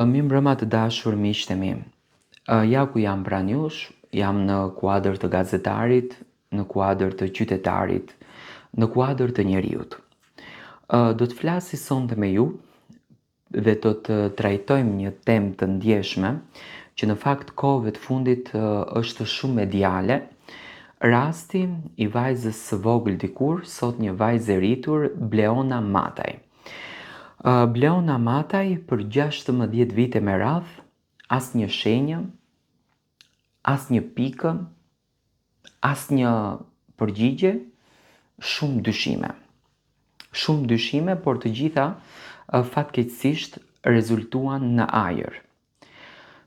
Mi mbrëma të dashur miqtë e mi. Ja ku jam pranë jush, jam në kuadër të gazetarit, në kuadër të qytetarit, në kuadër të njeriut. Do të flasi sonte me ju dhe do të trajtojmë një temë të ndjeshme që në fakt kohëve të fundit është shumë mediale. Rasti i vajzës së vogël dikur, sot një vajzë e rritur, Bleona Mataj. Bleona Mataj për 16 vite me radh, as një shenjë, as një pikë, as një përgjigje, shumë dyshime. Shumë dyshime, por të gjitha fatkeqësisht rezultuan në ajër.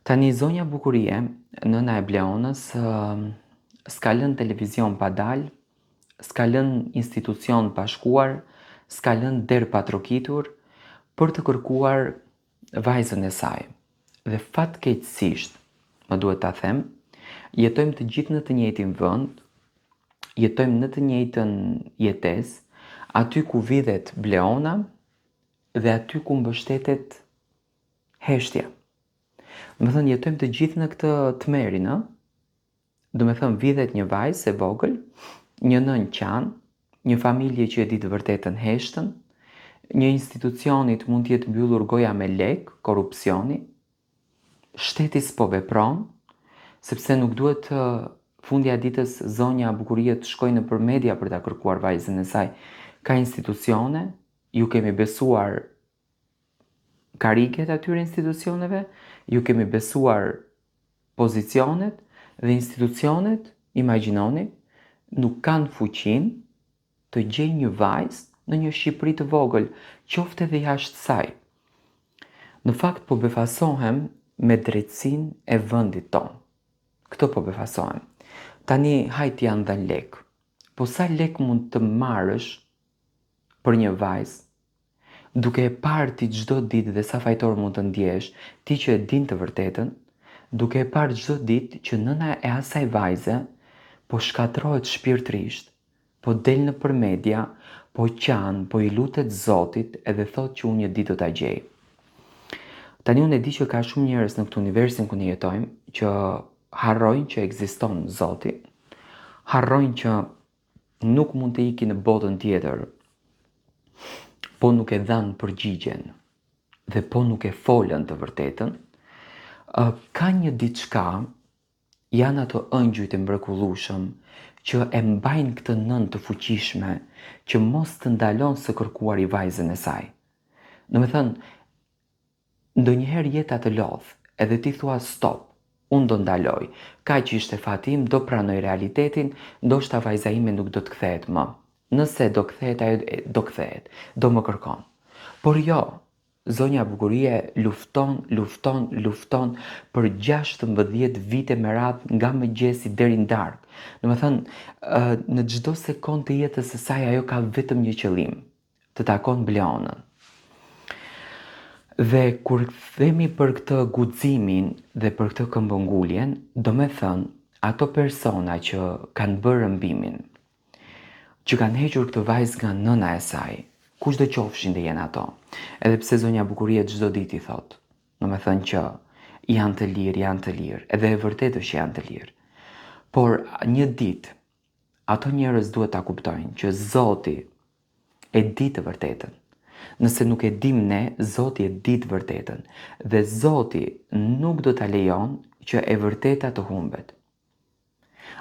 Tani zonja Bukurie, nëna e Bleonës, s'ka lënë televizion pa dalë, s'ka lënë institucion pa shkuar, s'ka lënë derë pa trokitur për të kërkuar vajzën e saj. Dhe fatkeqësisht, më duhet ta them, jetojmë të gjithë në të njëjtin vend, jetojmë në të njëjtën jetesë, aty ku vidhet Bleona dhe aty ku mbështetet Heshtja. Do të thënë jetojmë të gjithë në këtë tmerin, ë? Do të thënë vidhet një vajzë e vogël, një nën qan, një familje që e di të vërtetën Heshtën, një institucionit mund të jetë mbyllur goja me lek, korrupsioni, shteti s'po vepron, sepse nuk duhet fundja ditës zonja Bukurie të shkojë nëpër media për ta kërkuar vajzën e saj. Ka institucione, ju kemi besuar kariket atyre institucioneve, ju kemi besuar pozicionet dhe institucionet, imagjinoni, nuk kanë fuqinë të gjejnë një vajzë në një Shqipëri të vogël, qoftë edhe jashtë saj. Në fakt po befasohem me drejtsinë e vendit tonë. Këto po befasohem. Tani hajt janë dhe lek. Po sa lek mund të marrësh për një vajzë, duke e parë ti çdo ditë dhe sa fajtor mund të ndjesh, ti që e din të vërtetën, duke e parë çdo ditë që nëna e asaj vajze po shkatërrohet shpirtërisht, po del nëpër media, po qan, po i lutet Zotit edhe thot që unë një ditë do ta gjej. Tani unë e di që ka shumë njerëz në këtë universin ku ne jetojmë që harrojnë që ekziston Zoti, harrojnë që nuk mund të ikin në botën tjetër, po nuk e dhanë përgjigjen dhe po nuk e folën të vërtetën. Ka një diçka, janë ato ëngjujt e mrekullueshëm që e mbajnë këtë nën të fuqishme që mos të ndalon së kërkuari vajzën e saj. Do të thënë, ndonjëherë jeta të lodh, edhe ti thua stop, unë do ndaloj. Kaq ishte fati im, do pranoj realitetin, ndoshta vajza ime nuk do të kthehet më. Nëse do kthehet, ajo do kthehet, do më kërkon. Por jo, zonja Bukurie lufton për 16 vite me radhë nga mëngjesi deri në darkë. Do të thënë, në çdo sekondë të jetës së saj ajo ka vetëm një qëllim, të takon Bleonën. Dhe kur themi për këtë guximin dhe për këtë këmbënguljen, do me thënë, ato persona që kanë bërë rëmbimin, që kanë hequr këtë vajzë nga nëna e saj, kushdo qofshin dhe jenë ato. Edhe pse zonja Bukurie çdo ditë i thot, do me thënë që janë të lirë, edhe e vërtetë është që janë të lirë. Por një ditë, ato njerëz duhet ta kuptojnë që Zoti e di të vërtetën. Nëse nuk e dim ne, Zoti e di të vërtetën. Dhe Zoti nuk do ta lejon që e vërteta të humbet.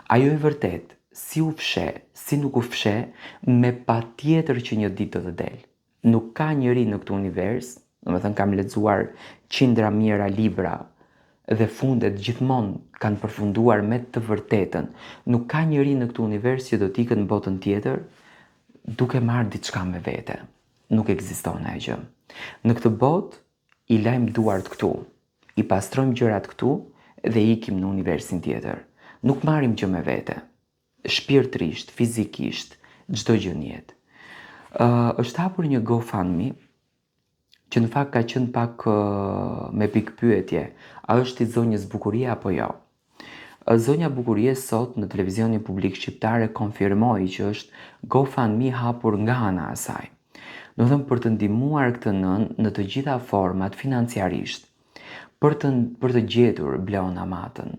Ajo e vërtet, si u fshe, si nuk u fshe, me patjetër që një ditë do të del. Nuk ka njeri në këtë univers, do të thënë kam lexuar qindra mijëra libra dhe fundet gjithmonë kanë përfunduar me të vërtetën. Nuk ka njeri në këtë univers që do të ikën në botën tjetër duke marrë diçka me vete. Nuk ekziston ajo gjë. Në këtë botë i lajmë duart këtu, i pastrojmë gjërat këtu dhe ikim në universin tjetër. Nuk marrim gjë me vete. Shpirtërisht, fizikisht, çdo gjë në jetë. Është hapur një GoFundMe që në fakt ka qenë pak me pikë pyetje, a është i zonjës Bukurie apo jo? Zonja Bukurie sot në televizionin publik shqiptar e konfirmoi që është GoFundMe hapur nga ana e saj. Do të thënë për të ndihmuar këtë nën në të gjitha format financiarisht. për të gjetur Bleona Matën.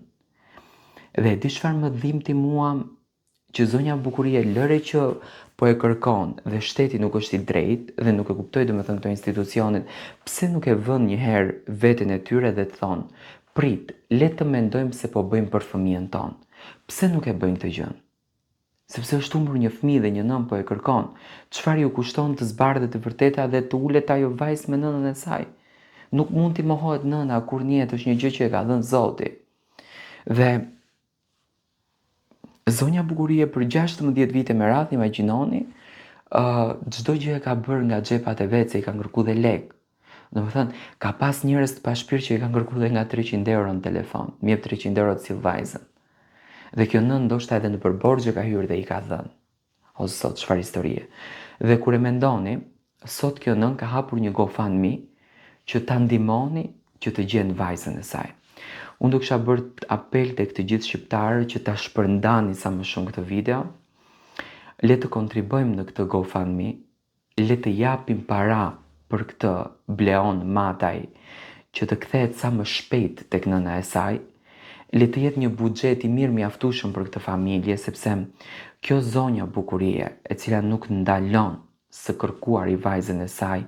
Dhe di çfarë më dhimbti mua, që zonja Bukurie lëre që po e kërkon dhe shteti nuk është i drejtë dhe nuk e kuptoi domethënë këto institucionet, pse nuk e vën një herë veten e tyre dhe të thonë, prit, le të mendojmë se po bëjmë për fëmijën tonë. Pse nuk e bëjnë këtë gjë? Sepse është humbur një fëmijë dhe një nën po e kërkon. Çfarë ju kushton të zbardhet e vërteta dhe të ulet ajo vajzë me nënën e saj? Nuk mund t'i mohohet nëna kur njët, është një gjë që e ka dhënë Zoti. Dhe zonja Bukurie për 16 vite me radhë, imagjinoni, çdo gjë e ka bërë nga xhepat e vet, se i ka kërkuar dhe lek. Domethënë, ka pas njerëz të pashpirë që i kanë kërkuar dhe nga 300 euro në telefon, më jep 300 euro të sill vajzën. Dhe kjo nën ndoshta edhe në përborxhe ka hyrë dhe i ka dhënë. O sot çfarë historie. Dhe kur e mendoni, sot kjo nën ka hapur një GoFundMe që ta ndihmoni që të gjenë vajzën e saj. Unë do kisha bërë apel tek të gjithë shqiptarët që ta shpërndani sa më shumë këtë video. Le të kontribojmë në këtë GoFundMe, le të japim para për këtë Bleon Mataj që të kthehet sa më shpejt tek nëna e saj. Le të jetë një buxhet i mirë mjaftueshëm për këtë familje, sepse kjo zonja Bukurie, e cila nuk ndalon së kërkuar i vajzën e saj,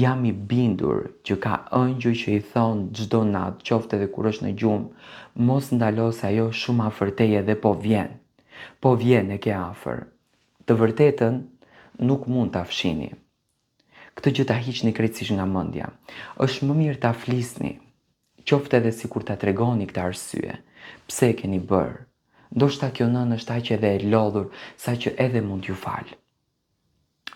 jam i bindur që ka ëngjëj që i thonë çdo natë, qoftë edhe kur është në gjumë, mos ndalo se ajo shumë afër teje dhe po vjen. Po vjen, e ke afër. Të vërtetën nuk mund ta fshini. Këtë gjë ta hiqni krejtësisht nga mendja. Është më mirë ta flisni, qoftë edhe sikur ta tregoni këtë arsye. Pse e keni bërë? Ndoshta kjo nënë është aq edhe e lodhur sa që edhe mund t'ju fal.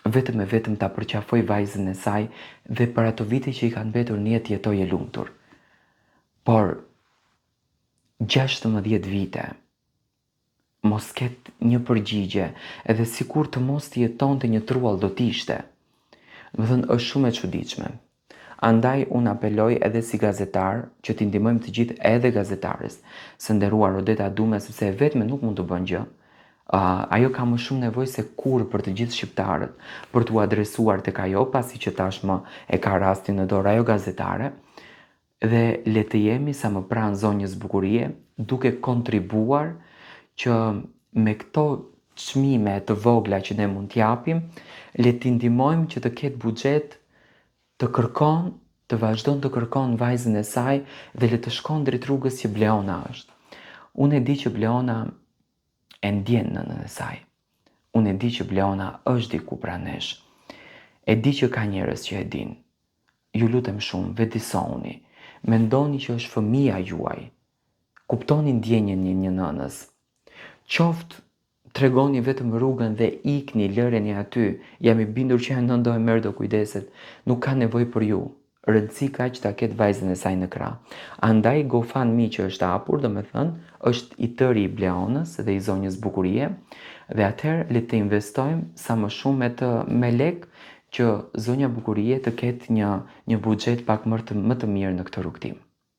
Vetëm e vetëm ta përqafoj vajzën e saj dhe për ato vite që i kanë mbetur në jetë jetoj e lumtur. Por 16 vite mos ketë një përgjigje, edhe sikur të mos të jetonte një truall do t'ishte. Domethënë është shumë e çuditshme. Andaj unë apeloj edhe si gazetar që t'i ndihmojmë të gjithë, edhe gazetarës, së nderuar Odeta Dume, sepse vetme nuk mund të bën gjë. Ajo ka më shumë nevojë se kur për të gjithë shqiptarët për t'u adresuar tek ajo, pasi që tashmë e ka rastin në dorë ajo gazetare, dhe le të jemi sa më pranë zonjës Bukurie, duke kontribuar që me këto çmime të vogla që ne mund t'japim, le t'i ndihmojmë që të ketë buxhet të kërkon, të vazhdon të kërkon vajzën e saj dhe le të shkon drejt rrugës që Bleona është. Unë e di që Bleona e ndjen nënën e saj. Unë e di që Bleona është diku pranë nesh. E di që ka njerëz që e din. Ju lutem shumë, vetëdijsoni. Mendoni që është fëmia juaj. Kuptoni ndjenjen e një nënës. Qoftë tregoni vetëm rrugën dhe ikni, lëreni aty. Jam i bindur që ajo nënë do e merr do kujdeset. Nuk ka nevojë për ju. Rëndësi ka që ta ketë vajzën e saj në krah. Andaj GoFundMe që është hapur, domethënë, është i tëri i Bleonës dhe i zonjës Bukurie, dhe atëherë le të investojmë sa më shumë me lek që zonja Bukurie të ketë një buxhet pak më të mirë në këtë rrugtim.